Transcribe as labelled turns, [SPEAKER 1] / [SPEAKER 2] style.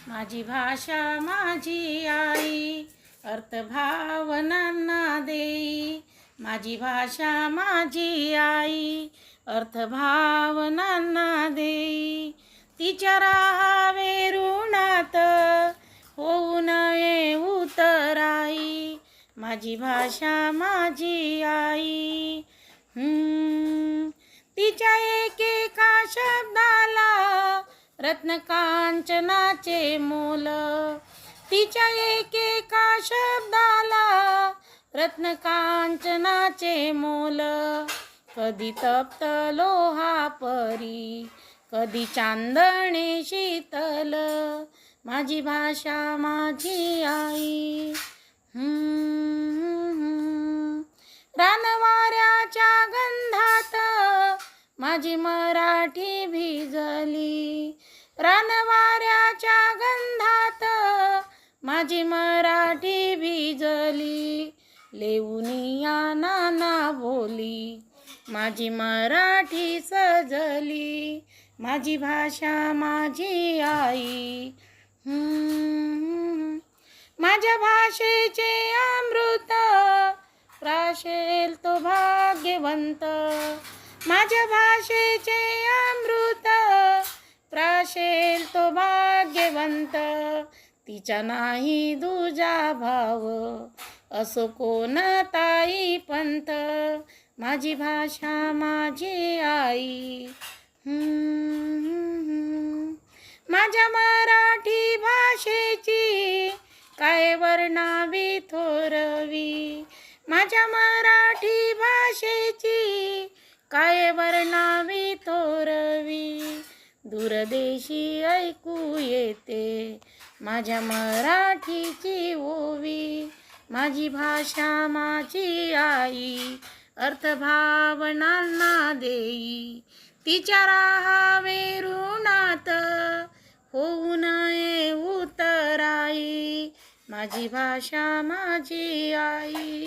[SPEAKER 1] माझी भाषा माझी आई, अर्थभावनांना देई. माझी भाषा माझी आई, अर्थभावनांना देई. तिच्या राहावे ऋणात, होऊ नये उतराई. माझी भाषा माझी आई. तिच्या एकेका शब्दाला रत्नकांचनाचे मोल. तिच्या एकेका शब्दाला रत्नकांचनाचे मोल. कधी तप्त लोहा परी, कधी चांदणे शीतल. माझी भाषा माझी आई. रानवाऱ्याच्या गंधात माझी मराठी भिजली. रानवाऱ्याच्या गंधात माझी मराठी भिजली. लेऊनिया नाना बोली, माझी मराठी सजली. माझी भाषा माझी आई. माझ्या भाषेचे अमृत प्राशेल तो भाग्यवंत. माझ्या भाषेचे अमृत प्राशेल तो भाग्यवंत. तिच्या नाही दुजा भाव, असो कोणताही पंथ. माझी भाषा माझी आई. माझ्या मराठी भाषेची काय वर्णावी थोरवी. माझ्या मराठी भाषेची काय वर्णावी थोरवी. दूरदेशी ऐकू येते माझ्या मराठीची ओवी. माझी भाषा माझी आई, अर्थभावनांना देई. तिच्या राहावे ऋणात, होऊ नये उतराई. माझी भाषा माझी आई.